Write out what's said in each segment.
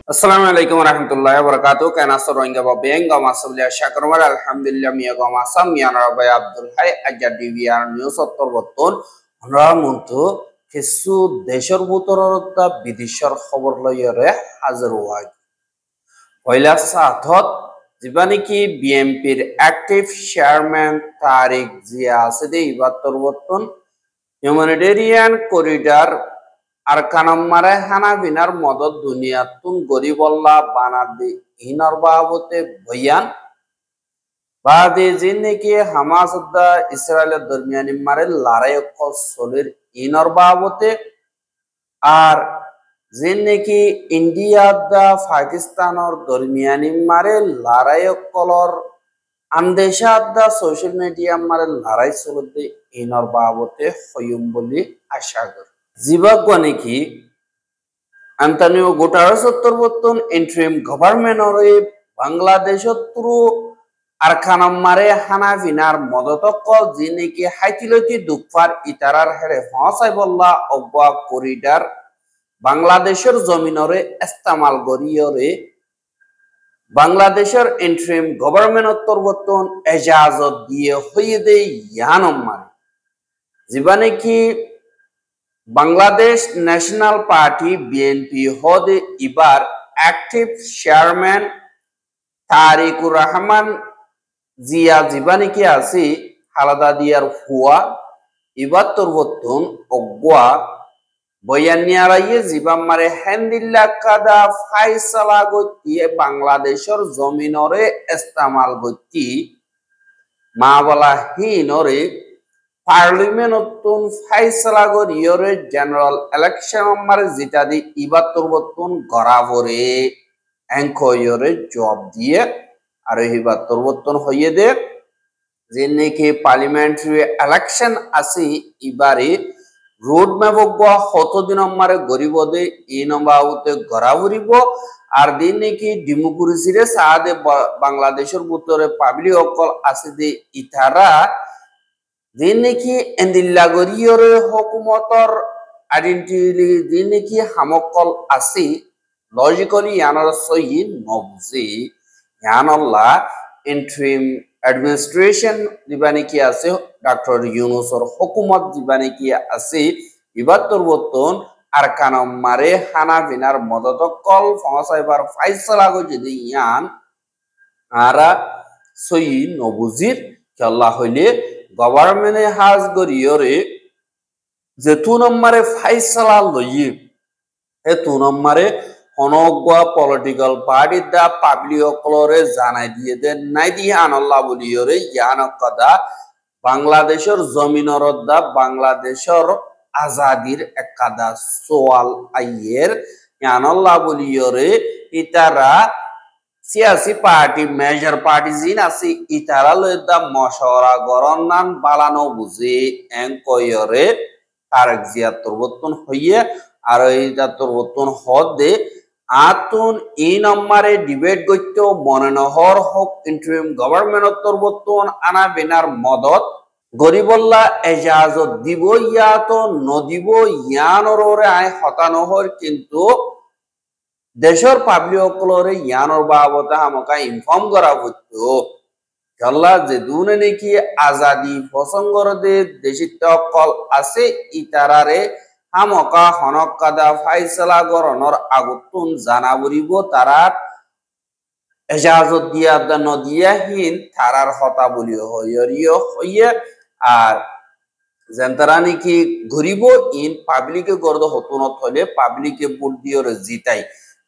Assalamualaikum warahmatullahi wabarakatuh. Kana soronga ba benga masublia shakarwar alhamdulillah miya go masam miya rabay Abdul Hay ajadi biar news ottor boton আমরা মন্তু কিছু দেশের ভিতরতা বিদেশের খবর লইরে হাজির হওয়া পয়লা সাথত যিবানি কি বিএনপির অ্যাক্টিভ চেয়ারম্যান তারিক জিয়া আছে দে ইবাত্তর বর্তন হিউম্যানিটেরিয়ান করিডর আর কানাম্মারে হানা বিনার মদত দুনিয়াতুন গরিবল্লা বানাদি ইনর বাবতে ভয়ান বাদে জিন্নেকি হামাস দা ইসরায়েলের দরমিয়ানি মারে লড়াই সলির ইনর বাবতে আর জিন্নেকি ইন্ডিয়া দা পাকিস্তানর দরমিয়ানি মারে লড়াই কলর আন্দেশা দা সোশ্যাল মিডিয়া মারে লড়াই চলতে ইনর বাবতে হইম বলি আশা করি জিবাগনেকি আন্তনিও গুটারেস উত্তরবর্তন ইন্টারিম গভর্নমেন্টরে বাংলাদেশত থ্রু আরখানাম্মারে হানা ভিনার মদতকল জিনেকি হাইতিলতি দুঃখার ইতারার হেরে হসাই বল্লা অব্বা করিডর বাংলাদেশের জমিনরে ইস্তেমাল গরিয়রে বাংলাদেশের ইন্টারিম গভর্নমেন্ট উত্তরবর্তন এজাজত দিয়ে হইয়ে দে ইয়ানম্মারে জীবনে কি বাংলাদেশ ন্যাশনাল পার্টি বিএনপি হদে ইবার অ্যাক্টিভ চেয়ারম্যান তারিকুর রহমান জিয়া জীবানি কি আছে হালাদা দিয়ার হুয়া ইবার তোরবর্তন অগুয়া বয়ানিয়ারাইয়ে জীবাম মারে হেন্দিল্লা কাদা ফাইসালা গতি বাংলাদেশের জমিনরে ইস্তেমাল গতি মা বলা হিনরে পার্লিমেন্টতুন ফাইসলা গরিয়রে জেনারেল ইলেকশন মারে জিতা দি ইবাত্তর বর্তন গরাবরে এঙ্কয়রে জব দিয়ে আর ইবাত্তর বর্তন হইয়ে দে যে নাকি পার্লিমেন্টারি ইলেকশন আছে ইবারে রোড ম্যাপ গো কতদিন মারে গরিব দে এই নম্বরতে গরাবরিব আর দিন নাকি ডেমোক্রেসিরে সাদে বাংলাদেশের ভিতরে পাবলিক অকল আছে দে ইতারা দিনকি এন্দিল্লাগরিয়র হুকুমতর আইডেন্টিটি দিনকি হামকল আছে লজিক্যালি ইয়ানর সহি নবজি ইয়ানল্লাহ ইন্টারিম অ্যাডমিনিস্ট্রেশন দিবানি কি আছে ডক্টর ইউনুসর হুকুমত দিবানি কি আছে ইবাত্তর বর্তন আর কানম মারে হানা বিনার মদতকল ফসাইবার ফাইসলা গো যদি ইয়ান আরা সহি নবজির আল্লাহ হইলে গভর্নমেন্টে হাজ গরিয়রে যে তু নম্বরে ফাইসলা লইয়ে এ তু নম্বরে অনগা পলিটিক্যাল পার্টি দা পাবলিক অকলরে জানাই দিয়ে দেন নাই দিয়ে আনল্লাহ বলিয়রে ইয়ান কদা বাংলাদেশের জমিনর দা বাংলাদেশের আজাদির একাদা সোয়াল আইয়ের ইয়ানল্লাহ বলিয়রে ইতারা সিয়াসি পার্টি মেজর পার্টি জিন আছে ইতারা লইদা মশওয়ারা গরনান বালানো বুঝে এঙ্কয়রে তারেক জিয়া তোরবর্তন হইয়ে আর এইটা তোরবর্তন হদে আতুন এই নম্বরে ডিবেট গইতো মনে নহর হক ইন্টারিম গভর্নমেন্ট তোরবর্তন আনা বিনার মদত গরিবল্লা এজাজত দিব ইয়া তো নদিব ইয়ানরে আয় হতানহর কিন্তু দেশের পাবলিক অকলরে ইয়ানোর বাবতা আমাকে ইনফর্ম করা হতো আল্লাহ যে দুনে নাকি আজাদি প্রসঙ্গর দে দেশিত অকল আছে ইতারারে হামকা হনক কাদা ফাইসলা গরণর আগুতুন জানাবরিব তারার এজাজত দিয়া দা নদিয়াহীন তারার হতা বলিও হইয় হইয়ে আর যেনতারা নাকি ঘুরিব ইন পাবলিকে গর্দ হতুনত হলে পাবলিকে ভোট দিয়ে জিতাই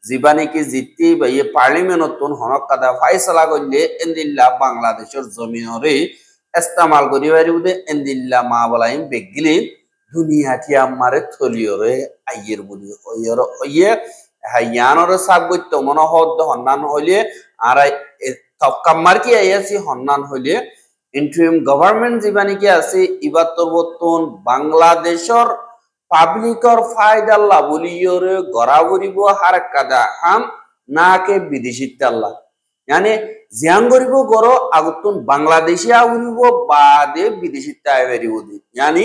জীবানিকে জিততে বাইয়ে পার্লিমেন্টতুন হনক কাদা ফাইসলা করলে এন্দিল্লা বাংলাদেশের জমিনরে ইস্তেমাল করি পারিবদে এন্দিল্লা মা বলাইম বেগিলে দুনিয়াটি আমারে থলিয়রে আইয়ের বলি হইয়র হইয়ে হাইয়ানরে সাব গইতো মন হদ হন্নান হইলে আর তক্কাম্মার কি আইয়াছি হন্নান হইলে ইন্টারিম গভর্নমেন্ট জীবানিকে আছে ইবাত্তর বর্তন বাংলাদেশের পাবলিকর ফায়দাল্লাহ বলিয়রে গড়াবরিব হার কাদা হাম নাকে বিদেশিত আল্লাহ মানে জিয়ান গরিব গড় আগুতুন বাংলাদেশে আউরিব বাদে বিদেশিত আইবারিব মানে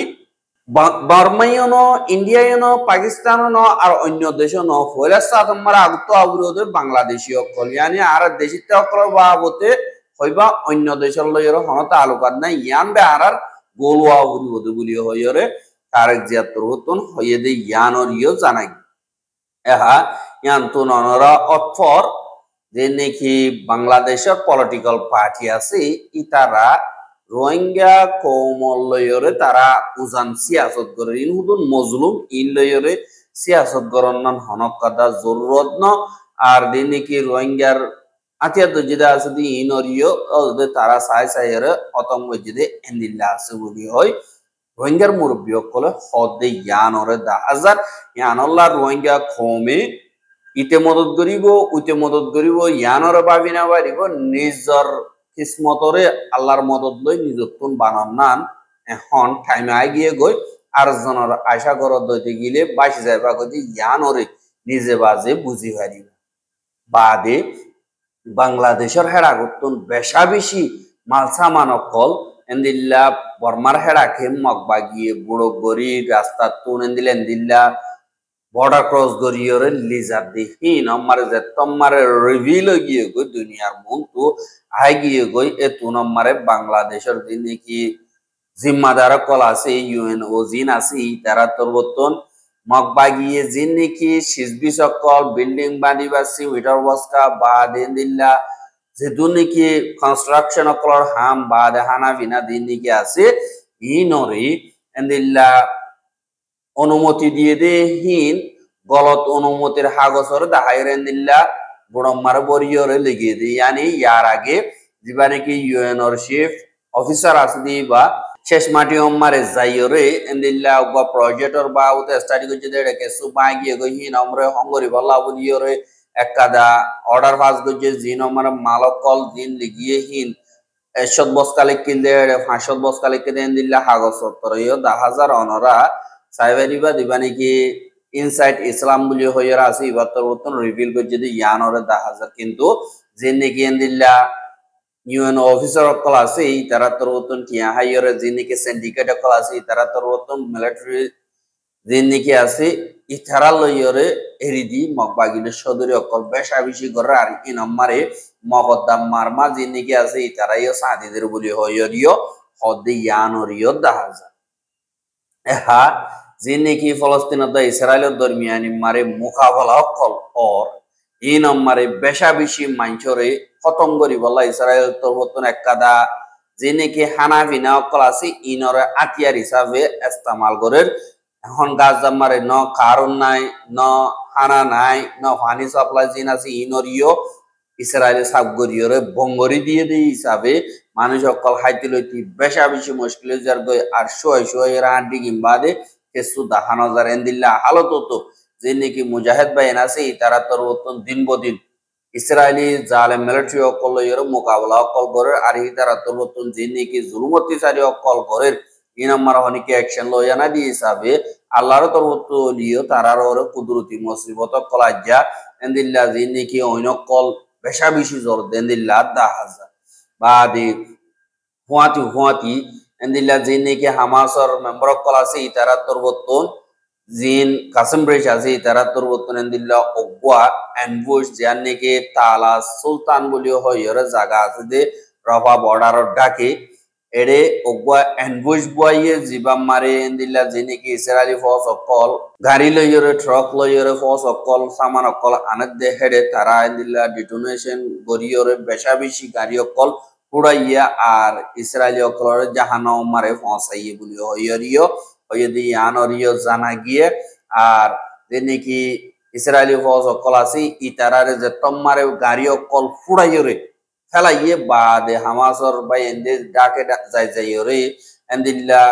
বার্মাইও ন ইন্ডিয়ায় ন পাকিস্তানও ন আর অন্য দেশও ন হইলে তোমার আগত অবরোধ বাংলাদেশীয় অকল ইয়ানি আর দেশিতে অকল বাবতে হইবা অন্য দেশের লইয়ের হনত আলোকাত নাই ইয়ান বে আর গোলুয়া অবরোধ বলি হইরে তারেক জিয়াত্তর হতন হইয়ে দে ইয়ানর ইয় জানাই এহা ইয়ান তো ননরা অথর যে নাকি বাংলাদেশের পলিটিক্যাল পার্টি আছে ইতারা রোহিঙ্গা কৌমল লয়রে তারা উজান সিয়াসত করে ইন হুদুন মজলুম ইন লয়রে সিয়াসত গরন্নান হনক কাদা জরুরত ন আর দিন নাকি রোহিঙ্গার আতিয়া দজিদা আছে দি ইনরিও তারা সাই সাইরে অতম মসজিদে এন্দিল্লা আছে বলি হয় রোহিঙ্গার মুরব্বী কলে হদে ইয়ানরে দা হাজার ইয়ানল্লাহ রোহিঙ্গা কমে ইতে মদত করিব উইতে মদত করিব ইয়ানরে ভাবি না পারিব নিজর কিসমতরে আল্লাহর মদত লই নিজতুন বানান নান এখন টাইমে আই গিয়ে গই আর জনের আশা করত দইতে গিলে বাসি যাইবা গদি ইয়ানরে নিজে বাজে বুঝি পারিব বাদে বাংলাদেশের হেড়া করতুন বেশা বেশি মালসা মানকল এন্দিল্লা বর্মার হেড়া খেম মগবা গিয়ে বুড়ো গড়ি রাস্তা তুন এন্দিল এন্দিল্লা বর্ডার ক্রস গড়িয়রে লিজার দিহীন আমারে যে তোমারে রিভিল গিয়ে গই দুনিয়ার মন্তু আই গিয়ে গই এ তুন আমারে বাংলাদেশের দিন কি জিম্মাদার কল আছে ইউএনও জিন আছে তারা তরবতন মগবা গিয়ে জিন নাকি সিজবি সকল বিল্ডিং বানিবাসি উইটার বস্কা বা দিল্লা যেহেতু নাকি কনস্ট্রাকশন অকলর হাম বা দেহানা বিনা দিন নাকি আছে ই নরি এন্দিল্লা অনুমতি দিয়ে দে হীন গলত অনুমতির হাগজর দাহাইর এন্দিল্লা বুড়ম্মার বরিয়রে লেগিয়ে দিয়ে ইয়ানি ইয়ার আগে যেবা নাকি ইউএনওর চিফ অফিসার আছে দি বা শেষ মাটি অম্মারে যাইরে এন্দিল্লা বা প্রজেক্টর বা উতে স্টাডি করছে দে রেখে সুবাই গিয়ে গই হিন আমরে হঙ্গরি বল্লা বলিয়রে একাদা অর্ডার পাস করছে জিন আমার মালকল জিন লিগিয়ে হিন 100 বস্তা লিখে দে 500 বস্তা লিখে দেন দিল্লা হাগজ সত্তরইও 10,000 অনরা সাইবারিবা দিবা নাকি ইনসাইড ইসলাম বলি হইরা আছে ইবাতর বর্তন রিভিল করছে যে ইয়ানরে 10,000 কিন্তু জিন নাকি এন্দিল্লা ইউএন অফিসার অকল আছে এই তারা তোর বর্তন টিয়া হাইয়রে জিন নাকি সিন্ডিকেট অকল আছে তারা তোর বর্তন মিলিটারি জিন নাকি আছে ইথারা লইয়রে এরিদি মগবাগিলে সদরি অকল বেশা বেশি করে আর ইন আমারে মগদ্দাম মারমা জিন নাকি আছে ইতারাইও সাদিদের বলি হইয়রিও হদে ইয়ানরিও 10,000 এহা জিন নাকি ফলস্তিনত ইসরায়েলের দরমিয়ানি মারে মুকাবলা অকল অর ইন আমারে বেশা বেশি মাইনচরে খতম করি বলা ইসরায়েল তোর বর্তন একাদা যে নাকি হানাফিনা অকল আছে ইনরে আতিয়ার হিসাবে ইস্তেমাল করে এখন গাছ জামারে ন কারণ নাই ন হানা নাই ন পানি সাপ্লাই জিন আছে ইনরিও ইসরায়েলের সাবগরিয়রে বঙ্গরি দিয়ে দিয়ে হিসাবে মানুষ অকল হাইতে লইতি বেশা বেশি মুশকিল যার গই আর শোয় রান্ডি কিংবাদে কেসু 10,000 এন্দিল্লা হালত হতো যে নাকি মুজাহিদ বাইন আছে তারা তোর দিন বদিন ইসরায়েলি জালেম মিলিটারি অকল লইয়ের মোকাবেলা অকল করে আর তারা তোর যে নাকি জুলুমতিচারী অকল করে ইন আমার অনেকে অ্যাকশন লইয়া না দিয়ে হিসাবে আল্লাহর তরফ লিও তারার কুদরতি মুসিবত কলাজ্জা এন্দিল্লা যে নাকি অন্য কল বেশা বেশি জোর দেন্দিল্লা 10,000 বাদে হুয়াতি এন্দিল্লা যে নাকি হামাসর মেম্বার কল আছে তারা তরফ জিন কাসম ব্রিজ আছে তারা তরবতন এন্দিল্লা অগুয়া এনভুশ যার নাকি তালা সুলতান বলিও হয় এর জায়গা আছে যে রফা বর্ডার ডাকে এরে অগুয়া এনভুশ বইয়ে জিবা মারে এন্দিল্লা যে নাকি ইসরায়েলি ফোর্স অকল গাড়ি লইয়রে ট্রাক লইয়রে ফোর্স অকল সামান অকল আনত দে হেডে তারা এন্দিল্লা ডিটোনেশন গরিয়রে বেশা বেশি গাড়ি অকল পুরাইয়া আর ইসরায়েলি অকলর জাহানাও মারে পৌঁছাইয়ে বলিও হইয়রিও যদি ইয়ানরিও জানা গিয়ে আর যে নাকি ইসরায়েলি ফৌজ অকল আছে ইতারারে যে তোমারে গাড়ি অকল ফুড়াইরে ফেলাইয়ে বাদে হামাসর বা এন্দে ডাকে যাইরে এন্দিল্লা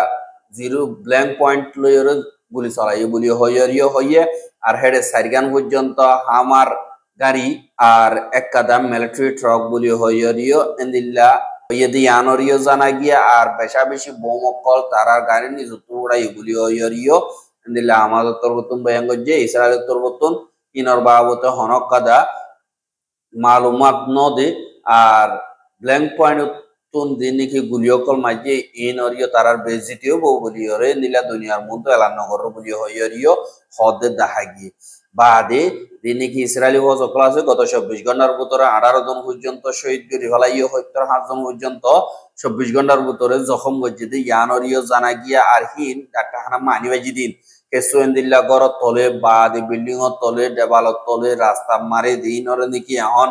জিরো ব্ল্যাঙ্ক পয়েন্ট লইরে গুলি চলাই বলি হইয়রিও হইয়ে আর হেডে সাইরগান পর্যন্ত হামার গাড়ি আর এক কাদাম মিলিটারি ট্রাক বলি হইয়রিও এন্দিল্লা যদি ইয়ানরিও জানা গিয়া আর বেশা বেশি বোম অকল তারার গাড়ি নিজ উড়াই গুলি হইয়রিও এন্দিল্লা আমাদের তরবতন বয়াঙ্গ যে ইসরায়েলের তরবতন ইনর বাবতে হনক কাদা মালুমাত নদে আর ব্ল্যাঙ্ক পয়েন্ট তুন দিন নাকি গুলিয়কল মাঝে ইন অরিয় তারার বেজিটিও বউ বলিয়রে নীলা দুনিয়ার মধ্যে এলান নগর বলিও হইয়রিও হদে দেখা গিয়ে বাদে দিন নাকি ইসরায়েলি হজ অকল আছে গত 24 ঘন্টার ভিতরে 18 জন পর্যন্ত শহীদ করি ফেলাইও 70 জন পর্যন্ত 24 ঘন্টার ভিতরে জখম করছে ইয়ান অরিয় জানা গিয়া আর হিন একটা হানা মানি বাজি দিন কেসুয়েন্দিল্লা গড় তলে বাদে বিল্ডিং তলে দেবালত তলে রাস্তা মারে দিন ওরে নাকি এখন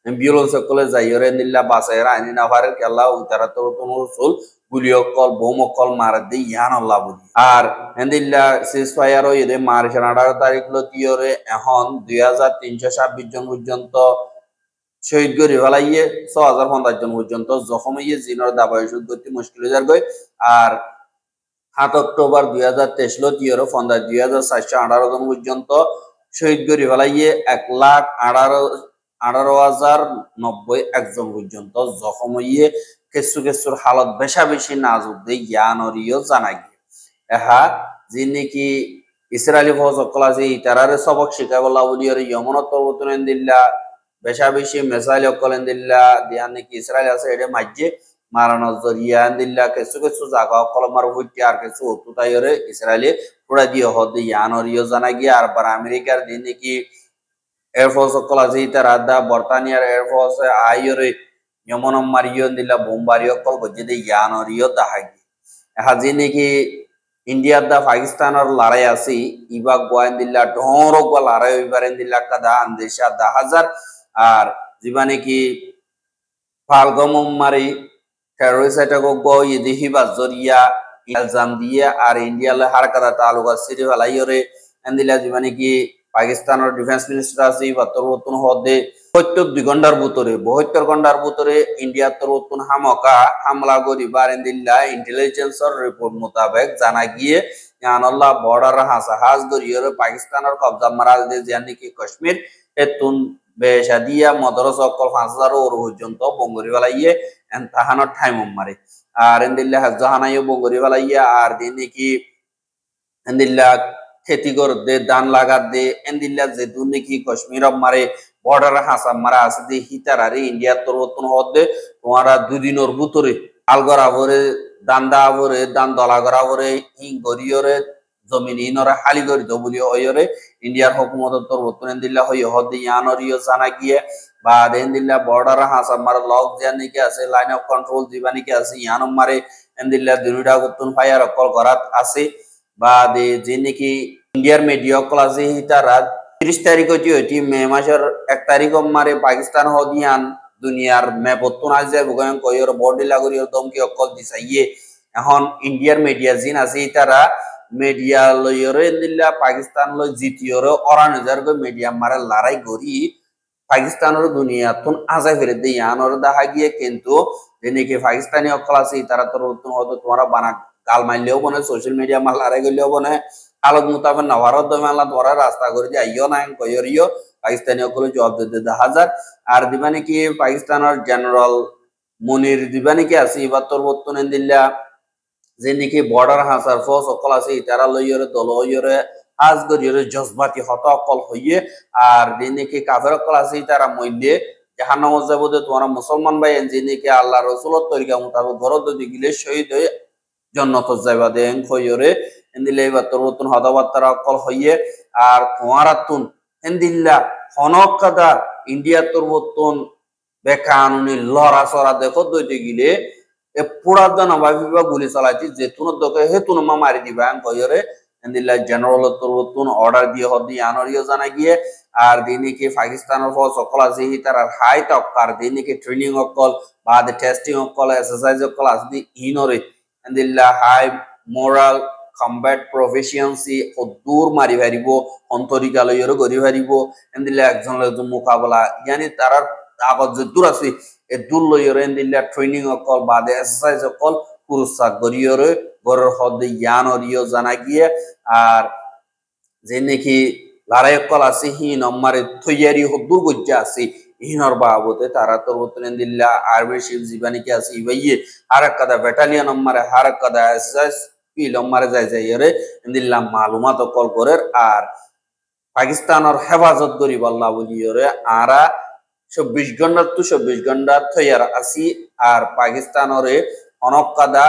অ্যাম্বুলেন্স সকলে যাইরে নিল্লা বাসায় আইনি নাভারের কেলা উতারা তো রসুল গুলিয়কল বোমকল মারা দি ইয়ান আল্লাহ বলি আর এন্দিল্লা সিজ ফায়ার এদে মার্চ 18 তারিখ লতিয়রে এখন 2326 জন পর্যন্ত শহীদ করে ফেলাইয়ে 6050 জন পর্যন্ত জখম হইয়ে জিনর দাবাই শুদ্ধ করতে মুশকিল হয়ে যাবে আর 7 অক্টোবর 2023 লতিয়রে 2418 জন পর্যন্ত শহীদ করে ফেলাইয়ে 1,18,90 একজন পর্যন্ত জখম হইয়ে কিছু কিছুর হালত বেশা বেশি নাজুক দিয়ে জ্ঞানরিও জানা গিয়ে এহা যে নাকি ইসরায়েলি ফৌজ অকল আছে ইতারারে সবক শিখাই বলা বলি আর ইয়মনত পরবর্তন দিল্লা বেশা বেশি মেসাইল অকল দিল্লা দিয়া নাকি ইসরায়েল আছে এটা মাঝে মারানোর জরিয়া দিল্লা কিছু কিছু জায়গা অকল মার হইতে আর কিছু অতুতাইরে ইসরায়েলি পুরা দিয়ে হদ জ্ঞানরিও জানা গিয়ে আর বার আমেরিকার দিন নাকি এয়ারফোর্স অকল আছে ইতারা দা বর্তানিয়ার এয়ারফোর্স আইরে यमन मारियो दिला बोम्बारियो कल बजे यानरियो दाहागी हाजी नेकी इंडिया दा पाकिस्तान और लड़ाई आसी इबा गोयन दिला ढोरो गो लड़ाई इबारेन दिला कदा अंदेशा 10,000 और जीवाने की फालगम मारी टेररिस्ट अटैक गो यदि हिबा जरिया इल्जाम दिए और इंडिया ले हर कदा तालुका सिरी वालाइयो रे अंदिला जीवाने की पाकिस्तान और डिफेंस मिनिस्टर आसी बतरवतन होदे 72 ঘন্টার ভিতরে 72 ঘন্টার ভিতরে ইন্ডিয়ার তরফতুন হামকা হামলা করি বারেন্দিল্লা ইন্টেলিজেন্সর রিপোর্ট মোতাবেক জানা গিয়ে ইয়ানাল্লাহ বর্ডার হাসাহাজ গরিয়র পাকিস্তানের কবজা মারাল দে জানি কি কাশ্মীর এতুন বেশাদিয়া মদরস অকল 5000 ওর পর্যন্ত বঙ্গরি বালাইয়ে এনতাহানোর টাইম মারে আর এন্দিল্লা হাজাহানাইও বঙ্গরি বালাইয়া আর দিনে কি এন্দিল্লা खेती कर दे दान लगा दे एंदिल्ला जे दुने की कश्मीर मारे बॉर्डर हासा मारा आसे दे हितारारे इंडिया तोरतन होदे तुम्हारा दुदिनर भुतरे आलगरा भरे दांदा भरे दान दला गरा भरे इन गरियरे जमीन इनरे हाली गरि दो बलियो होयरे इंडिया हुकूमत तोरतन एंदिल्ला होय होदे यानरियो जाना गिए बाद एंदिल्ला बॉर्डर हासा मारा लॉक जाने के आसे लाइन ऑफ कंट्रोल दिबानी के आसे यान मारे एंदिल्ला दुनिडा गुतन फायर कल करात आसे बादे जेने की इंडियार मीडिया क्लासे हितारा 30 तारीख होती मे मासर 1 तारीख मारे पाकिस्तान हदियान दुनियार मैपतन आज जाय बगयन कयर बॉडी लागरियर दमकी अकल दिसाइए এখন ইন্ডিয়ার মিডিয়া জিন আছে হিতারা মিডিয়া লয়রে দিল্লা পাকিস্তান ল জিটিয়রে অরান হাজার গো মিডিয়া মারে লড়াই গরি পাকিস্তানের দুনিয়াতন আজাই ফেরে দে ইয়ানর দেখা গিয়ে কিন্তু যেনে কি পাকিস্তানি অকল আছে হিতারা তোর হতো তোমারা বানা কাল মাইলেও বনে সোশ্যাল মিডিয়া মাল লড়াই গলেও বনে আলোক মুতাবেক নভারত দমেলা ধরা রাস্তা করে যে আইও না কয়রিও পাকিস্তানি অকল জবাব দিতে 10,000 আর দিবানি কি পাকিস্তানের জেনারেল মুনির দিবানি কি আছে এবার তোর বর্তমানে দিল্লা যে নাকি বর্ডার হাসার ফোর্স অকল আছে তারা লইরে দল হইরে আজ গরিয়রে জজবাতি হত অকল হইয়ে আর যে নাকি কাফের অকল আছে তারা মইলে জাহান্নাম যাবতে তোমরা মুসলমান ভাই যে নাকি আল্লাহ রাসূলের তরিকা মোতাবেক ঘরত দিগিলে শহীদ হয়ে জন্নত যাইবা দেন কইরে এন্দিলে এবার তোর নতুন হদাবাত্তারা অকল হইয়ে আর তোমারাতুন এন্দিল্লা হনকাদা ইন্ডিয়া তোর নতুন বেকানুনি লড়া সরা দেখো দইতে গিলে এ পুরা জন ভাবিবা গুলি চালাইতি যেতুন দকে হেতুন মা মারি দিবা কইরে এন্দিল্লা জেনারেল তোর নতুন অর্ডার দিয়ে হদি আনরিও জানা গিয়ে আর দিনে কি পাকিস্তানের ফৌজ অকল আছে তার হাই তক্কার দিনে কি ট্রেনিং অকল বাদ টেস্টিং অকল এক্সারসাইজ অকল আছে ইনরে এন্দিল্লা হাই মোরাল কম্ব্যাট প্রফিসিয়েন্সি ও দূর মারি পারিব অন্তরিকালয়র গরি পারিব এন্দিল্লা একজন একজন মোকাবেলা ইয়ানি তার আগত যে দূর আছে এ দূর লইর এন্দিল্লা ট্রেনিং অকল বাদে এক্সারসাইজ অকল পুরুষা গরিয়র গরর হদে ইয়ানরিও জানা গিয়ে আর যে নাকি লড়াই অকল আছে হি নম্বরে তৈয়ারি দূর গজ্জা আছে ইনর বাবতে তারা তোর বর্তমানে দিল্লা আর্মি শিপ জীবানী কি আছে ইবাইয়ে হারক কাদা ব্যাটালিয়ন নম্বরে হারক কাদা এসএস পি নম্বরে যাই যাই রে দিল্লা মালুমাত কল করে আর পাকিস্তানের হেফাজত করি বল্লা বলি রে আরা 24 ঘন্টা তো 24 ঘন্টা তৈয়ার আসি আর পাকিস্তানরে অনকাদা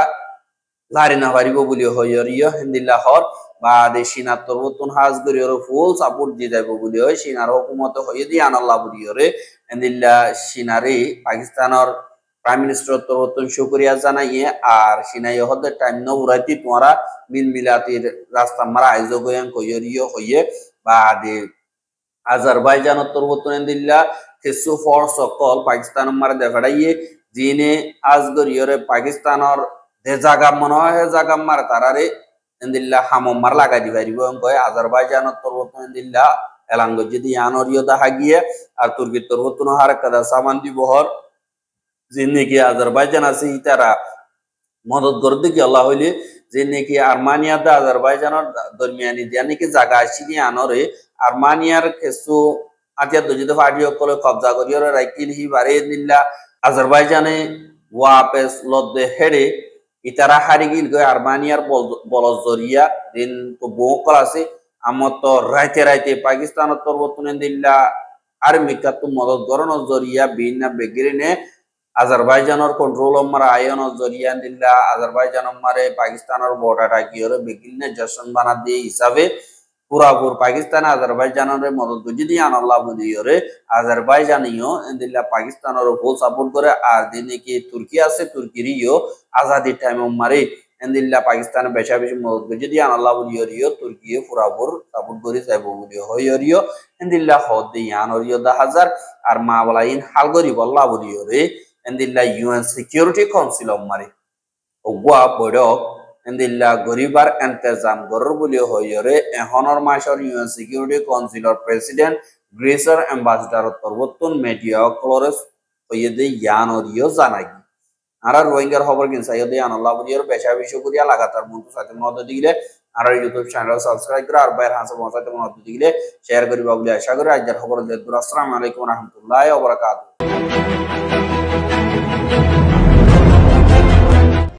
লারি না পারিব বলি হইরিয় হিন্দিল্লাহর বা দেশিনা তরবতুন হাজ গরিয়র ফুল সাপোর্ট দিয়ে যাইব বলি হয় সিনার হুকুমত হইয়ে দিয়ে আনাল্লাহ বলিয়রে হিন্দিল্লা সিনারি পাকিস্তানের প্রাইম মিনিস্টার তরবতুন শুকরিয়া জানাইয়ে আর সিনাই হদের টাইম ন উড়াইতি তোমরা মিল মিলাতির রাস্তা মারা আয়োজক হইরিয় হইয়ে বা দে আজারবাইজানত তরবতুন হিন্দিল্লা কিছু ফোর্স সকল পাকিস্তান মারা দেখাইয়ে যিনি আজ গরিয়রে পাকিস্তানের যে জায়গা মনে হয় সে জায়গা মার তারারে এন্দিল্লা হামমার লাগাই দিবাই দিব কয় আজারবাইজানত তরবতুন এন্দিল্লা এলাঙ্গ যদি আনরিয় দেখা গিয়ে আর তুর্কি তরবতুন হার কাদা সামান দিবহর যিনি কি আজারবাইজান আছে ইতারা মদত করতে কি আল্লাহ হইলে যে নাকি আর্মানিয়া দা আজারবাইজানের দরমিয়ানি দিয়া নাকি জায়গা আসি দিয়ে আনরে আর্মানিয়ার কিছু আতিয়া দুজিত ফাড়িও কলে কবজা করিও রাইকিল হি বারে দিল্লা আজারবাইজানে ওয়াপেস লদ্দে হেডে ইতারা হারিগিল গয় আর্মানিয়ার বলজ জরিয়া দিন তো বোকল আছে আমার তো রাইতে রাইতে পাকিস্তানের তরবতুনে দিল্লা আর্মি কাতু মদত গরনের জরিয়া বিনা বেগিরিনে আজারবাইজানের কন্ট্রোল মারা আয়নের জরিয়া দিল্লা আজারবাইজানের মারে পাকিস্তানের বর্ডার গিয়ে বেগিরিনে জশন বানা দিয়ে হিসাবে পুরাপুর পাকিস্তান আজারবাইজানের মদত বুঝি দিয়ে আনাল্লাহ বুঝিয়ে আজারবাইজানিও দিল্লা পাকিস্তানের ফুল সাপোর্ট করে আর দিনে কি তুর্কি আছে তুর্কিরও আজাদির টাইম মারে দিল্লা পাকিস্তান বেশা বেশি মদত বুঝি দিয়ে আনাল্লাহ বুঝিয়ে তুর্কি পুরাপুর সাপোর্ট করে যাইব বুঝিয়ে হইরিও দিল্লা হদ দিয়ে আনরিও 10,000 আর মা বলা ইন হাল করি বল্লা বুঝিয়ে দিল্লা ইউএন সিকিউরিটি কাউন্সিল মারে ওয়া বড়ক এন্দিল্লা গরিবার এন্তেজাম গরর বলি হইরে এহনর মাসর ইউএন সিকিউরিটি কাউন্সিলর প্রেসিডেন্ট গ্রেসার অ্যাম্বাসেডর তরবতুন মিডিয়া ক্লোরেস হইয়ে ইয়ানরিও জানাই আর রোহিঙ্গার খবর কিনসাইদে আনাল্লাহ বুঝিয়ে পেশা বিষয় করিয়া লাগাতার মতো সাথে মত দিলে আর ইউটিউব চ্যানেল সাবস্ক্রাইব করে আর বাইরে হাসা মত মত দিলে শেয়ার করিবা বলে আশা করি আজকের খবর আসসালামু আলাইকুম ওয়া রাহমাতুল্লাহি ওয়া বারাকাতুহু।